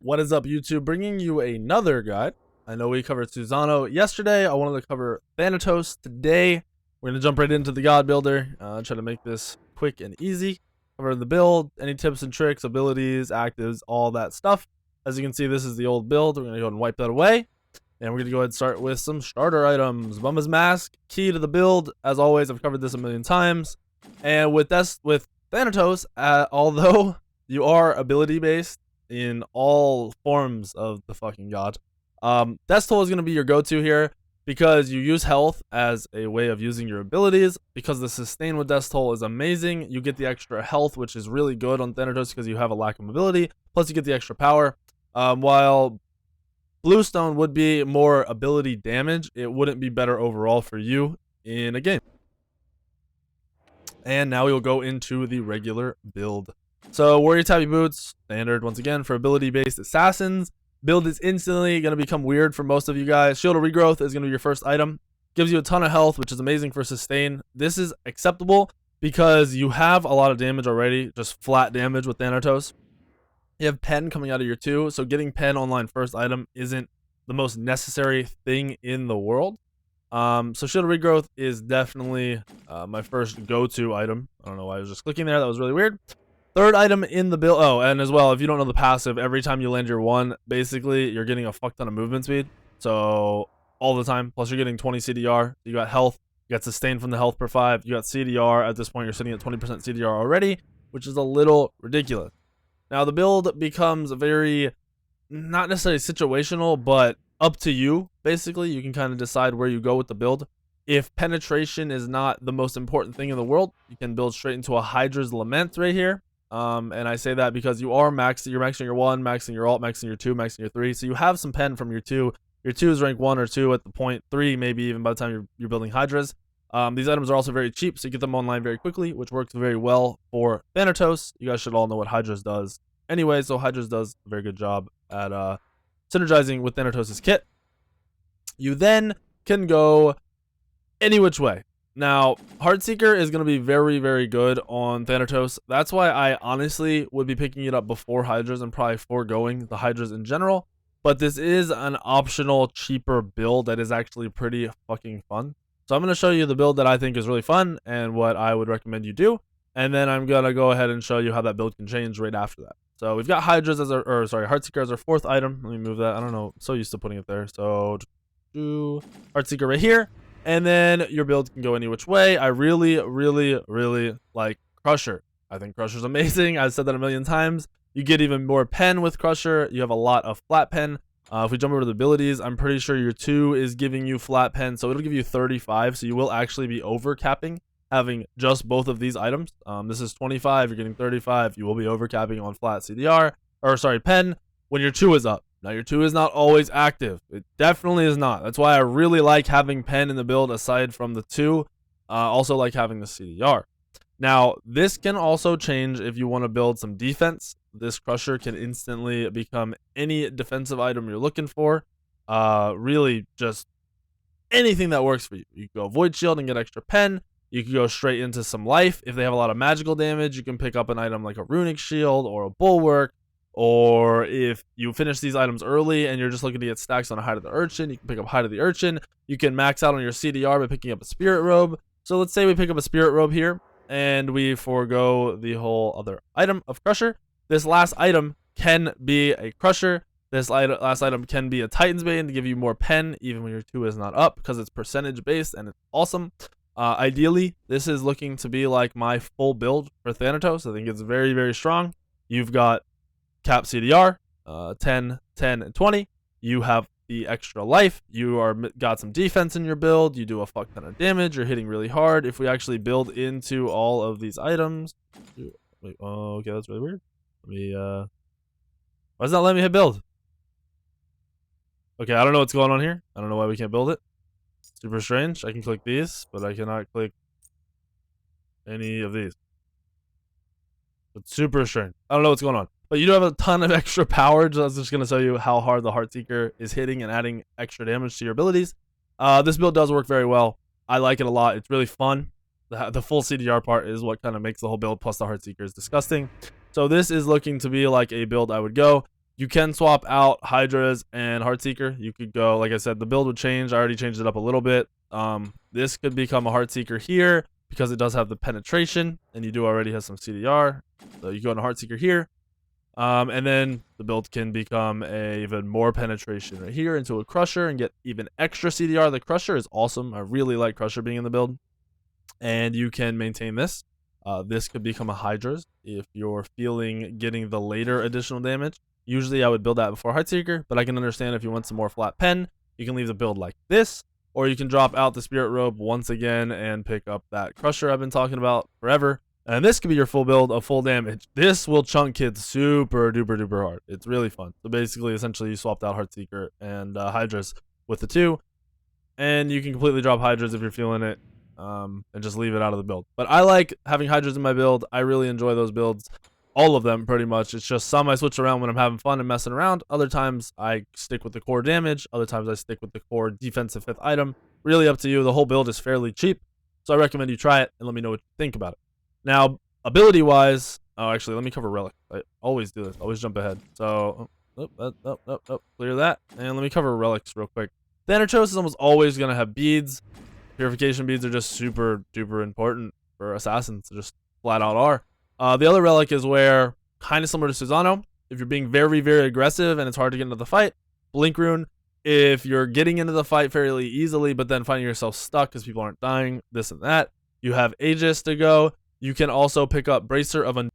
What is up, YouTube? Bringing you another guide. I know we covered Susano yesterday. I wanted to cover Thanatos today. We're going to jump right into the God Builder. Try to make this quick and easy. Cover the build, any tips and tricks, abilities, actives, all that stuff. As you can see, this is the old build. We're going to go ahead and wipe that away. And we're going to go ahead and start with some starter items. Bumba's Mask, key to the build. As always, I've covered this a million times. And with Thanatos, although you are ability based in all forms of the fucking god, Death Toll is going to be your go-to here because you use health as a way of using your abilities. Because the sustain with Death Toll is amazing, you get the extra health, which is really good on Thanatos because you have a lack of mobility, plus you get the extra power. While Bluestone would be more ability damage, it wouldn't be better overall for you in a game. And now we will go into the regular build. So Warrior Tabby Boots, standard once again for ability-based assassins. Build is instantly going to become weird for most of you guys. Shield of Regrowth is going to be your first item. Gives you a ton of health, which is amazing for sustain. This is acceptable because you have a lot of damage already, just flat damage with Thanatos. You have Pen coming out of your 2, so getting Pen online first item isn't the most necessary thing in the world. So Shield of Regrowth is definitely my first go-to item. I don't know why I was just clicking there. That was really weird. Third item in the build. Oh, and as well, if you don't know the passive, every time you land your 1, basically, you're getting a fuck ton of movement speed. So, all the time. Plus, you're getting 20 CDR. You got health. You got sustain from the health per 5. You got CDR. At this point, you're sitting at 20% CDR already, which is a little ridiculous. Now, the build becomes very, not necessarily situational, but up to you. Basically, you can kind of decide where you go with the build. If penetration is not the most important thing in the world, you can build straight into a Hydra's Lament right here. And I say that because you're maxing your 1, maxing your alt, maxing your 2, maxing your 3. So you have some pen from your 2. Your 2 is rank 1 or 2 at the point 3, maybe even by the time you're building Hydras. These items are also very cheap, so you get them online very quickly, which works very well for Thanatos. You guys should all know what Hydras does anyway, so Hydras does a very good job at synergizing with Thanatos' kit. You then can go any which way. Now, Heartseeker is going to be very, very good on Thanatos. That's why I honestly would be picking it up before Hydras and probably foregoing the Hydras in general. But this is an optional, cheaper build that is actually pretty fucking fun. So I'm going to show you the build that I think is really fun and what I would recommend you do. And then I'm going to go ahead and show you how that build can change right after that. So we've got Hydras as Heartseeker as our 4th item. Let me move that. I don't know. I'm so used to putting it there. So Heartseeker right here. And then your build can go any which way. I really, really, really like Crusher. I think Crusher's amazing. I've said that a million times. You get even more pen with Crusher. You have a lot of flat pen. If we jump over to the abilities, I'm pretty sure your 2 is giving you flat pen. So it'll give you 35. So you will actually be over capping having just both of these items. This is 25. You're getting 35. You will be over capping on flat CDR. Pen when your 2 is up. Now, your 2 is not always active. It definitely is not. That's why I really like having Pen in the build aside from the 2. Also like having the CDR. Now, this can also change if you want to build some defense. This Crusher can instantly become any defensive item you're looking for. Really, just anything that works for you. You can go Void Shield and get extra Pen. You can go straight into some life. If they have a lot of magical damage, you can pick up an item like a Runic Shield or a Bulwark. Or if you finish these items early and you're just looking to get stacks on a Hide of the Urchin, you can pick up Hide of the Urchin. You can max out on your CDR by picking up a Spirit Robe. So let's say we pick up a Spirit Robe here and we forego the whole other item of Crusher. This last item can be a Crusher. This last item can be a Titan's Bane to give you more pen even when your 2 is not up because it's percentage based and it's awesome. Ideally, this is looking to be like my full build for Thanatos. I think it's very, very strong. You've got cap CDR, 10, 10, and 20. You have the extra life. You got some defense in your build. You do a fuck ton of damage. You're hitting really hard. If we actually build into all of these items, wait, oh, okay, that's really weird. Let me why does that let me hit build? Okay, I don't know what's going on here. I don't know why we can't build it. Super strange. I can click these, but I cannot click any of these. It's super strange. I don't know what's going on. But you do have a ton of extra power. I was just going to tell you how hard the Heartseeker is hitting and adding extra damage to your abilities. This build does work very well. I like it a lot. It's really fun. The full CDR part is what kind of makes the whole build, plus the Heartseeker is disgusting. So this is looking to be like a build I would go. You can swap out Hydras and Heartseeker. You could go, like I said, the build would change. I already changed it up a little bit. This could become a Heartseeker here because it does have the penetration, and you do already have some CDR. So you go into Heartseeker here. And then the build can become a even more penetration right here into a Crusher and get even extra CDR. The Crusher is awesome. I really like Crusher being in the build. And you can maintain this. This could become a Hydras if you're feeling getting the later additional damage. Usually I would build that before Heartseeker, but I can understand if you want some more flat pen, you can leave the build like this, or you can drop out the Spirit Robe once again and pick up that Crusher I've been talking about forever. And this could be your full build of full damage. This will chunk kids super duper duper hard. It's really fun. So basically, essentially, you swapped out Heartseeker and Hydras with the two, and you can completely drop Hydras if you're feeling it, and just leave it out of the build. But I like having Hydras in my build. I really enjoy those builds. All of them, pretty much. It's just some I switch around when I'm having fun and messing around. Other times, I stick with the core damage. Other times, I stick with the core defensive 5th item. Really up to you. The whole build is fairly cheap, so I recommend you try it and let me know what you think about it. Now, ability-wise, oh, actually, let me cover Relic. I always do this. Always jump ahead. So, clear that. And let me cover Relics real quick. Thanatos is almost always going to have beads. Purification beads are just super duper important for assassins. Just flat out are. The other Relic is where, kind of similar to Susano, if you're being very, very aggressive and it's hard to get into the fight, Blink Rune. If you're getting into the fight fairly easily, but then finding yourself stuck because people aren't dying, this and that, you have Aegis to go. You can also pick up Bracer of Undoing.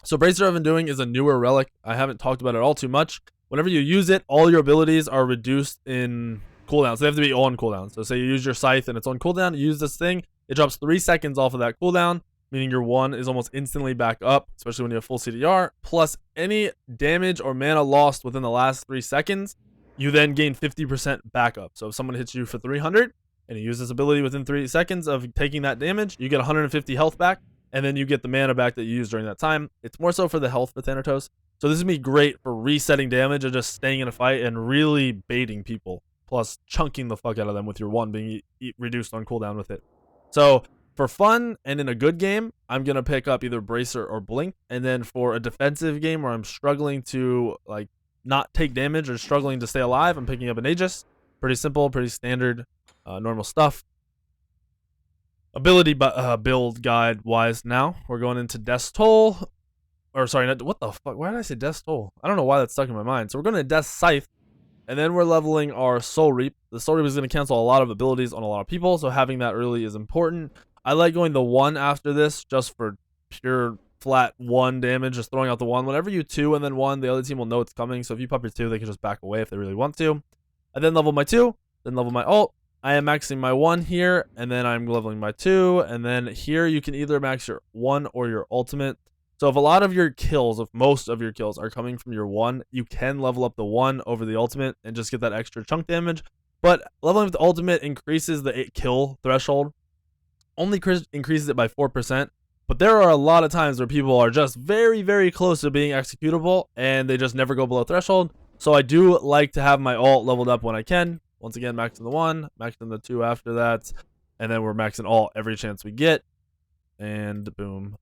So Bracer of Undoing is a newer relic. I haven't talked about it all too much. Whenever you use it, all your abilities are reduced in cooldown. So they have to be on cooldown. So say you use your Scythe and it's on cooldown, you use this thing, it drops 3 seconds off of that cooldown, meaning your 1 is almost instantly back up, especially when you have full CDR, plus any damage or mana lost within the last 3 seconds, you then gain 50% backup. So if someone hits you for 300, and you use this ability within 3 seconds of taking that damage, you get 150 health back, and then you get the mana back that you used during that time. It's more so for the health for Thanatos. So this would be great for resetting damage and just staying in a fight and really baiting people, plus chunking the fuck out of them with your 1 being reduced on cooldown with it. So for fun and in a good game, I'm going to pick up either Bracer or Blink. And then for a defensive game where I'm struggling to like not take damage or struggling to stay alive, I'm picking up an Aegis. Pretty simple, pretty standard. Normal stuff. Ability build guide wise now, we're going into Death's Toll. Or sorry, what the fuck? Why did I say Death's Toll? I don't know why that's stuck in my mind. So we're going to Death's Scythe, and then we're leveling our Soul Reap. The Soul Reap is going to cancel a lot of abilities on a lot of people, so having that really is important. I like going the 1 after this just for pure flat 1 damage, just throwing out the 1. Whenever you 2 and then 1, the other team will know it's coming. So if you pop your 2, they can just back away if they really want to. I then level my 2, then level my ult. I am maxing my 1 here, and then I'm leveling my 2, and then here you can either max your 1 or your ultimate. So if a lot of your kills, if most of your kills are coming from your 1, you can level up the 1 over the ultimate and just get that extra chunk damage. But leveling up the ultimate increases the 8 kill threshold, only increases it by 4%. But there are a lot of times where people are just very, very close to being executable, and they just never go below threshold. So I do like to have my ult leveled up when I can. Once again, maxing the 1, maxing the 2 after that, and then we're maxing all every chance we get. And boom,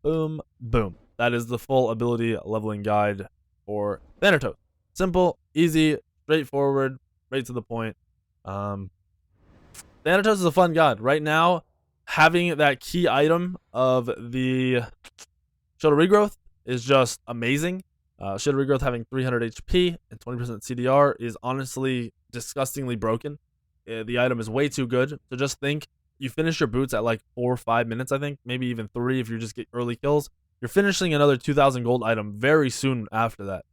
boom, boom. That is the full ability leveling guide for Thanatos. Simple, easy, straightforward, right to the point. Thanatos is a fun god. Right now, having that key item of the Shield of Regrowth is just amazing. Shield of Regrowth having 300 HP and 20% CDR is honestly disgustingly broken. The item is way too good. So just think, you finish your boots at like 4 or 5 minutes, I think, maybe even 3 if you just get early kills. You're finishing another 2,000 gold item very soon after that,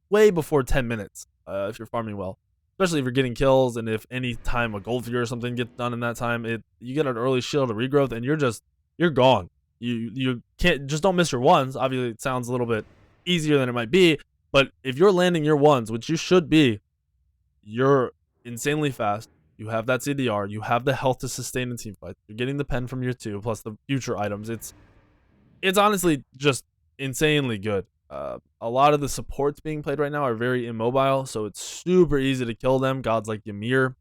way before 10 minutes if you're farming well. Especially if you're getting kills, and if any time a gold figure or something gets done in that time, you get an early Shield of Regrowth, and you're gone. You can't, just don't miss your 1s. Obviously, it sounds a little bit easier than it might be, but if you're landing your 1s, which you should be, you're insanely fast. You have that CDR, you have the health to sustain in team fights, you're getting the pen from your 2 plus the future ymits. It's honestly just insanely good. A lot of the supports being played right now are very immobile, so it's super easy to kill them. Gods like Ymir,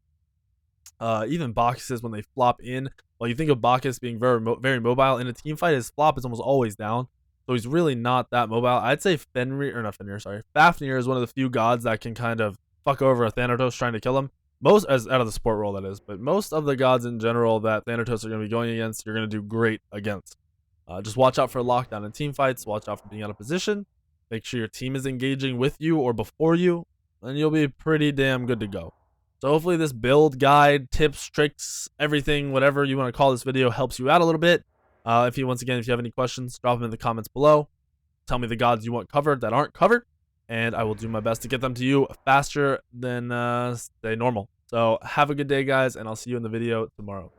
even Bacchus, when they flop in, well, you think of Bacchus being very mobile in a team fight, his flop is almost always down. so he's really not that mobile. I'd say Fafnir is one of the few gods that can kind of fuck over a Thanatos trying to kill him. Most, as out of the support role, that is, but most of the gods in general that Thanatos are going to be going against, you're going to do great against. Just watch out for lockdown and team fights. Watch out for being out of position. Make sure your team is engaging with you or before you, and you'll be pretty damn good to go. So hopefully this build guide, tips, tricks, everything, whatever you want to call this video, helps you out a little bit. If you have any questions, drop them in the comments below. Tell me the gods you want covered that aren't covered, and I will do my best to get them to you faster than stay normal. So have a good day, guys, and I'll see you in the video tomorrow.